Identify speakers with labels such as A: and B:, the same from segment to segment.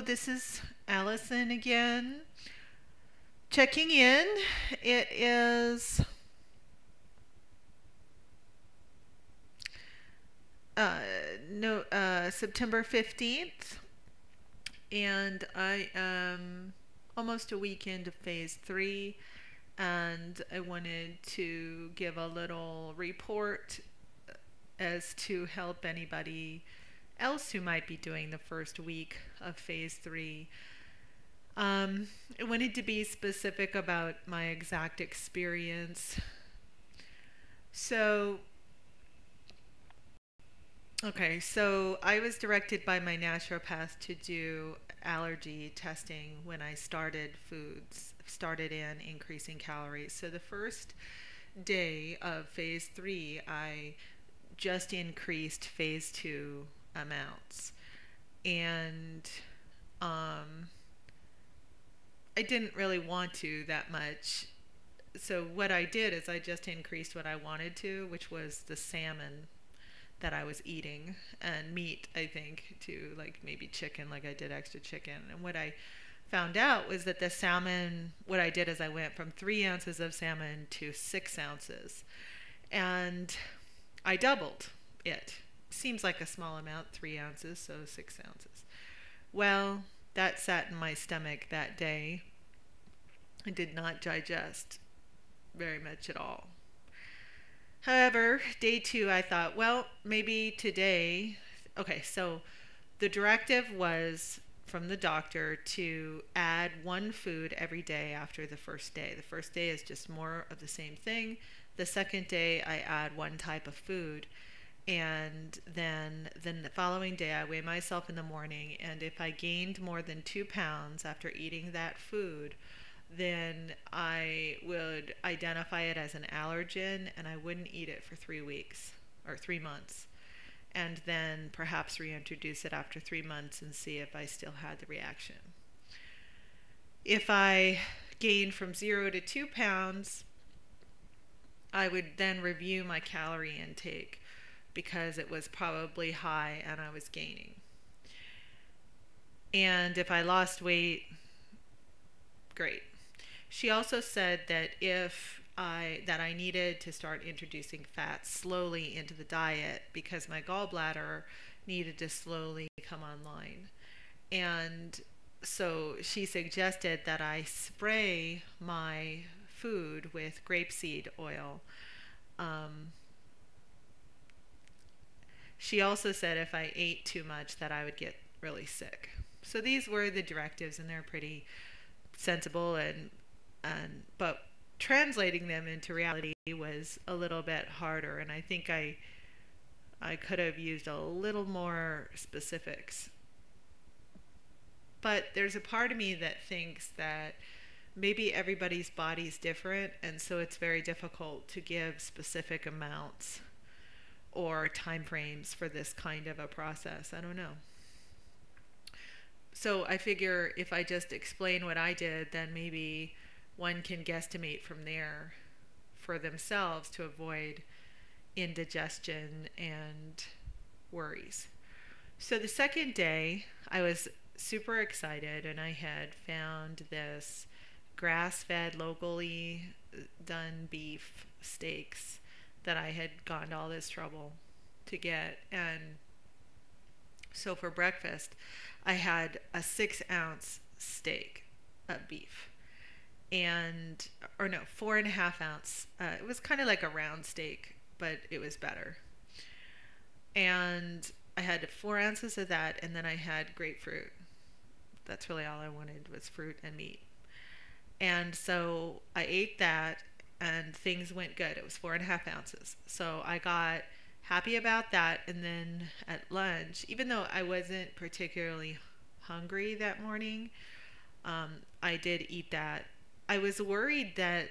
A: this is Allison again. Checking in. It is uh, no September 15th, and I am almost a week into phase 3, and I wanted to give a little report as to help anybody else who might be doing the first week of phase 3. I wanted to be specific about my exact experience. So, so I was directed by my naturopath to do allergy testing when I started in increasing calories. So the first day of phase 3, I just increased phase 2 amounts. And I didn't really want to that much. So what I did is I just increased what I wanted to, which was the salmon that I was eating, and meat, I think, too, like maybe chicken, like I did extra chicken. And what I found out was that the salmon, what I did is I went from 3 ounces of salmon to 6 ounces. And I doubled it. Seems like a small amount, 3 ounces, so 6 ounces. Well, that sat in my stomach that day. I did not digest very much at all. However, day 2, I thought, well, maybe today. So the directive was from the doctor to add one food every day after the first day. The first day is just more of the same thing. The second day, I add one type of food. And then the following day, I weigh myself in the morning. And if I gained more than 2 pounds after eating that food, then I would identify it as an allergen, and I wouldn't eat it for 3 weeks or 3 months, and then perhaps reintroduce it after 3 months and see if I still had the reaction. If I gained from 0 to 2 pounds, I would then review my calorie intake because it was probably high and I was gaining. And if I lost weight, great. She also said that I needed to start introducing fat slowly into the diet because my gallbladder needed to slowly come online. And so she suggested that I spray my food with grapeseed oil. She also said if I ate too much that I would get really sick. So these were the directives, and they're pretty sensible, but translating them into reality was a little bit harder, and I think I could have used a little more specifics. But there's a part of me that thinks that maybe everybody's body's different, and so it's very difficult to give specific amounts or time frames for this kind of a process. I don't know. So I figure if I just explain what I did, then maybe one can guesstimate from there for themselves to avoid indigestion and worries. So the second day, I was super excited, and I had found this grass-fed, locally done beef steaks that I had gone to all this trouble to get. And so for breakfast, I had a 6-ounce steak of beef. And, or no, 4.5 ounce. It was kind of like a round steak, but it was better. And I had 4 ounces of that, and then I had grapefruit. That's really all I wanted, was fruit and meat. And so I ate that, and things went good. It was 4.5 ounces. So I got happy about that. And then at lunch, even though I wasn't particularly hungry that morning, I did eat that. I was worried that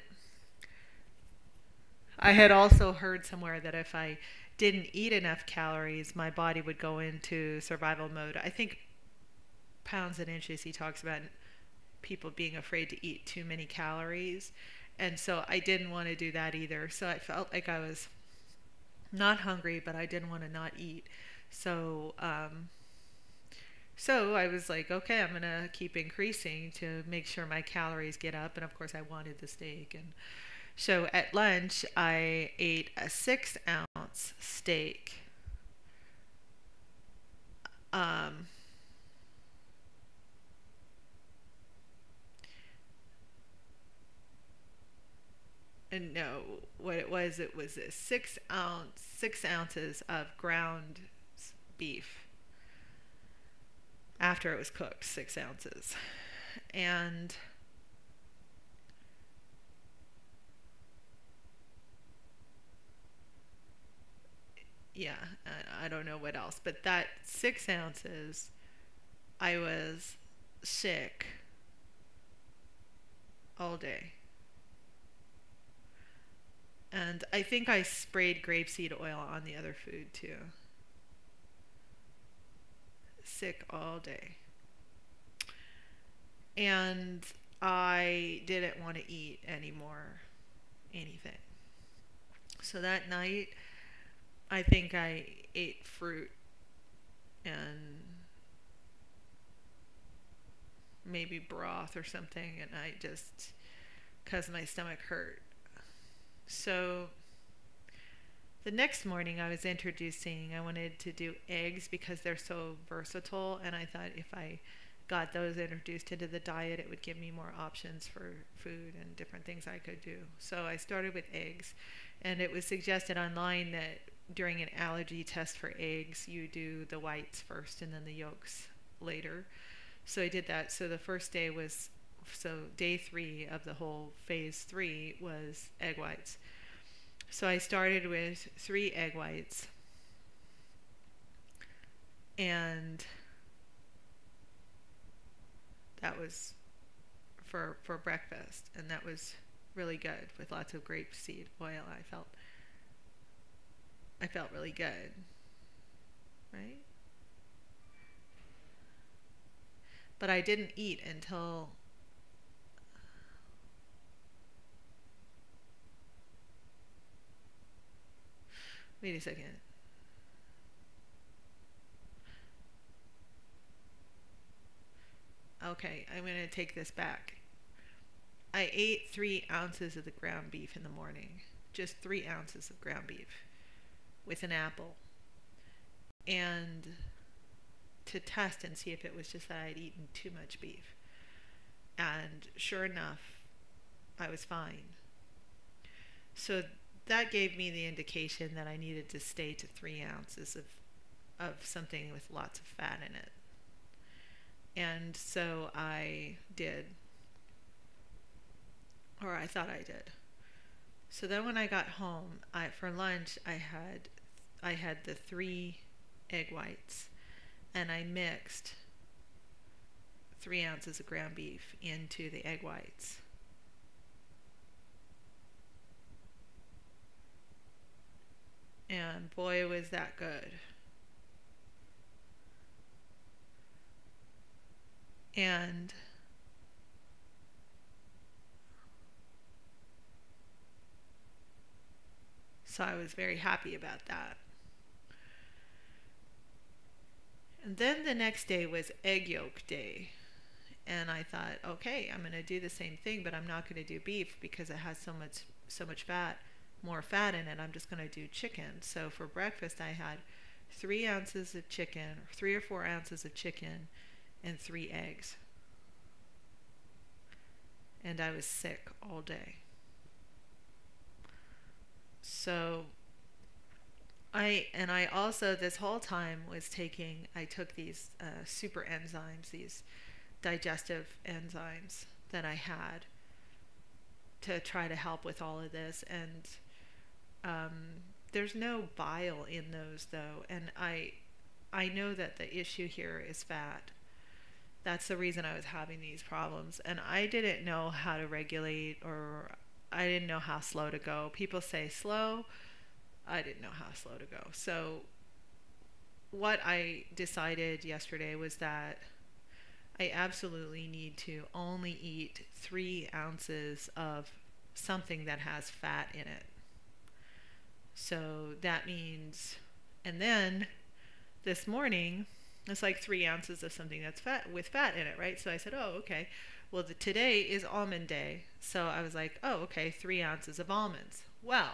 A: I had also heard somewhere that if I didn't eat enough calories, my body would go into survival mode. I think Pounds and Inches, he talks about people being afraid to eat too many calories. And so I didn't want to do that either. So I felt like I was not hungry, but I didn't want to not eat. So So I was like, okay, I'm going to keep increasing to make sure my calories get up. And of course, I wanted the steak. And so at lunch, I ate a 6 ounce steak. Um, and no, what it was a 6 ounces of ground beef after it was cooked, 6 ounces. And yeah, I don't know what else, but that 6 ounces, I was sick all day. And I think I sprayed grapeseed oil on the other food too. Sick all day. And I didn't want to eat anymore, anything. So that night, I think I ate fruit and maybe broth or something, and I just, because my stomach hurt. So the next morning I was introducing, I wanted to do eggs because they're so versatile, and I thought if I got those introduced into the diet, it would give me more options for food and different things I could do. So I started with eggs, and it was suggested online that during an allergy test for eggs, you do the whites first and then the yolks later. So I did that. So the first day was, so day 3 of the whole phase 3 was egg whites. So I started with 3 egg whites, and that was for breakfast, and that was really good with lots of grapeseed oil. I felt really good, right? But I didn't eat until, wait a second. Okay, I'm going to take this back. I ate 3 ounces of the ground beef in the morning, just 3 ounces of ground beef with an apple, and to test and see if it was just that I'd eaten too much beef. And sure enough, I was fine. So that gave me the indication that I needed to stay to 3 ounces of something with lots of fat in it. And so I did, or I thought I did. So then when I got home, for lunch I had the 3 egg whites, and I mixed 3 ounces of ground beef into the egg whites. And boy, was that good. And so I was very happy about that. And then the next day was egg yolk day. And I thought, okay, I'm going to do the same thing, but I'm not going to do beef because it has so much fat, more fat in it. I'm just going to do chicken. So for breakfast, I had 3 ounces of chicken, 3 or 4 ounces of chicken, and 3 eggs. And I was sick all day. So I also this whole time was taking, I took these super enzymes, these digestive enzymes that I had to try to help with all of this. And there's no bile in those though, and I know that the issue here is fat. That's the reason I was having these problems, and I didn't know how to regulate, or I didn't know how slow to go. People say slow. I didn't know how slow to go. So what I decided yesterday was that I absolutely need to only eat 3 ounces of something that has fat in it. So that means, and then this morning It's like 3 ounces of something that's fat with fat in it, right? So I said, oh, okay. Well, today is almond day. So I was like, oh, okay, 3 ounces of almonds. Well,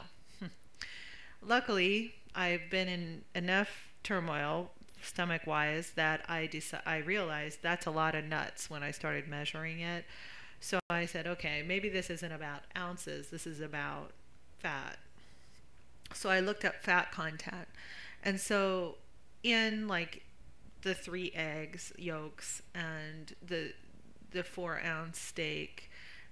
A: luckily, I've been in enough turmoil stomach wise that I realized that's a lot of nuts when I started measuring it. So I said, okay, maybe this isn't about ounces, this is about fat. So I looked up fat content. And so in like the 3 eggs yolks and the 4 ounce steak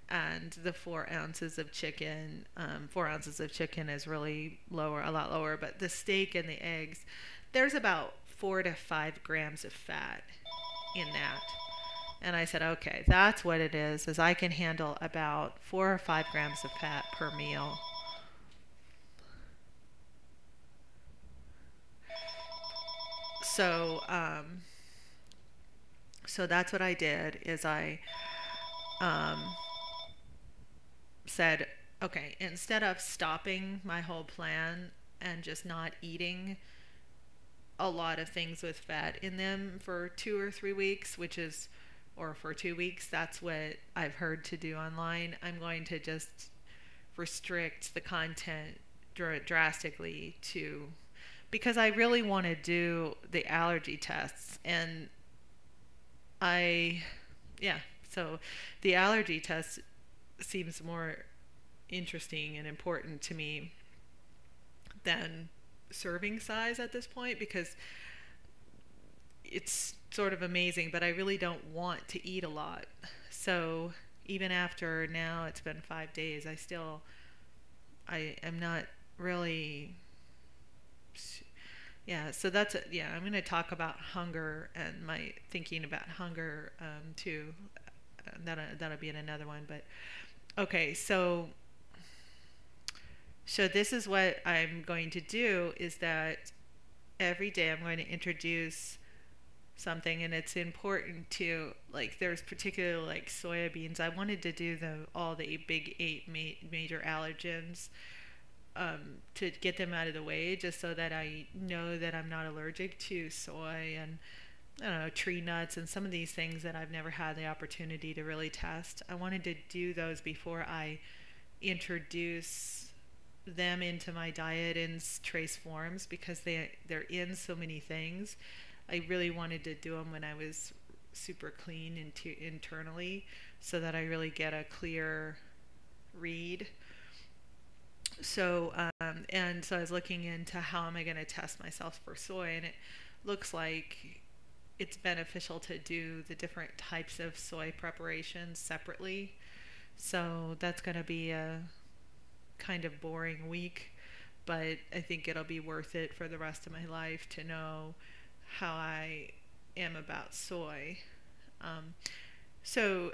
A: and the 4 ounces of chicken. 4 ounces of chicken is really lower, a lot lower, but the steak and the eggs, there's about 4 to 5 grams of fat in that. And I said, okay, that's what it is I can handle about 4 or 5 grams of fat per meal. So, so that's what I did is I um, said, okay, instead of stopping my whole plan and just not eating a lot of things with fat in them for 2 or 3 weeks, which is, or for 2 weeks, that's what I've heard to do online. I'm going to just restrict the content drastically to, because I really want to do the allergy tests. And I, yeah, so the allergy test seems more interesting and important to me than serving size at this point, because it's sort of amazing, but I really don't want to eat a lot. So even after now it's been 5 days, I am not really, yeah. So that's it. Yeah, I'm going to talk about hunger and my thinking about hunger too. That'll be in another one. But okay, so this is what I'm going to do is that every day I'm going to introduce something, and it's important to, like, there's particularly like soybeans. I wanted to do all the big eight major allergens to get them out of the way, just so that I know that I'm not allergic to soy and, I don't know, tree nuts and some of these things that I've never had the opportunity to really test. I wanted to do those before I introduce them into my diet in trace forms, because they're in so many things. I really wanted to do them when I was super clean internally, so that I really get a clear read. So and so I was looking into how am I going to test myself for soy, and it looks like it's beneficial to do the different types of soy preparations separately. So that's going to be a kind of boring week, but I think it'll be worth it for the rest of my life to know how I am about soy. Um, so,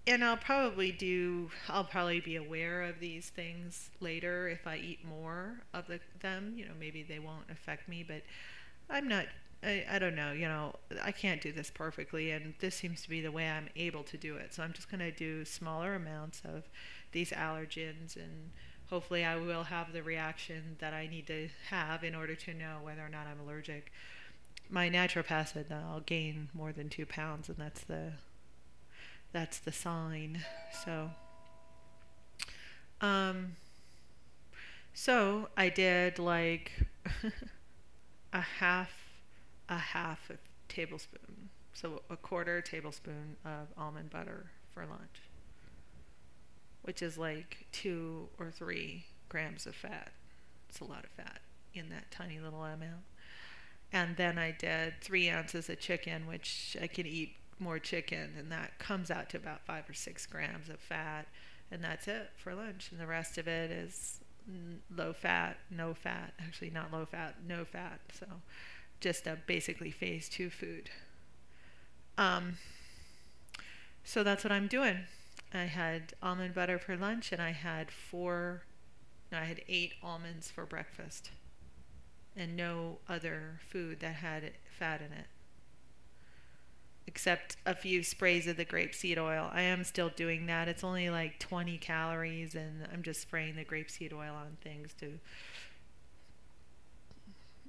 A: and I'll probably be aware of these things later if I eat more of them. Maybe they won't affect me, but I'm not, I don't know, I can't do this perfectly, and this seems to be the way I'm able to do it. So I'm just going to do smaller amounts of these allergens, and hopefully I will have the reaction that I need to have in order to know whether or not I'm allergic. My naturopath said that I'll gain more than 2 pounds, and that's the sign. So, so I did like a half a tablespoon, so a quarter tablespoon of almond butter for lunch, which is like 2 or 3 grams of fat. It's a lot of fat in that tiny little amount. And then I did 3 ounces of chicken, which I can eat more chicken, and that comes out to about 5 or 6 grams of fat, and that's it for lunch. And the rest of it is low fat, no fat. Actually, not low fat, no fat. So just a basically phase 2 food. So that's what I'm doing. I had almond butter for lunch, and I had 8 almonds for breakfast, and no other food that had fat in it, except a few sprays of the grapeseed oil. I am still doing that. It's only like 20 calories, and I'm just spraying the grapeseed oil on things to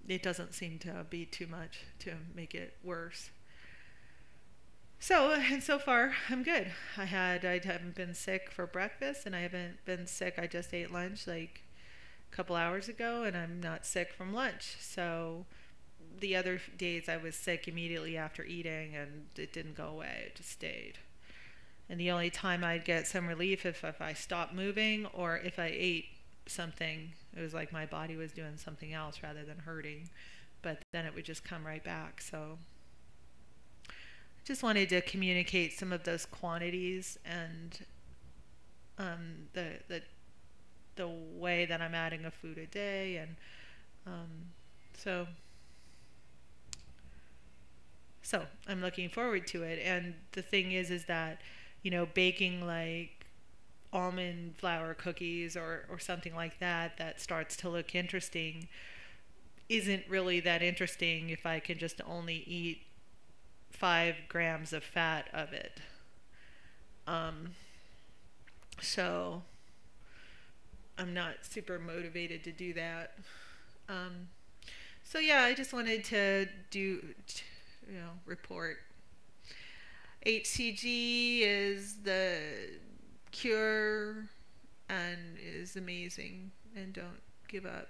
A: it doesn't seem to be too much to make it worse. So, and so far, I'm good. I haven't been sick for breakfast, and I haven't been sick. I just ate lunch like a couple hours ago, and I'm not sick from lunch. So, the other days I was sick immediately after eating, and it didn't go away. It just stayed. And the only time I'd get some relief if I stopped moving or if I ate something. It was like my body was doing something else rather than hurting. But then it would just come right back. So just wanted to communicate some of those quantities and the way that I'm adding a food a day, and so so I'm looking forward to it. And the thing is that baking like almond flour cookies or something like that that starts to look interesting isn't really that interesting if I can just only eat 5 grams of fat of it. Um, so I'm not super motivated to do that. Um, so yeah, I just wanted to report. HCG is the cure and is amazing, and don't give up.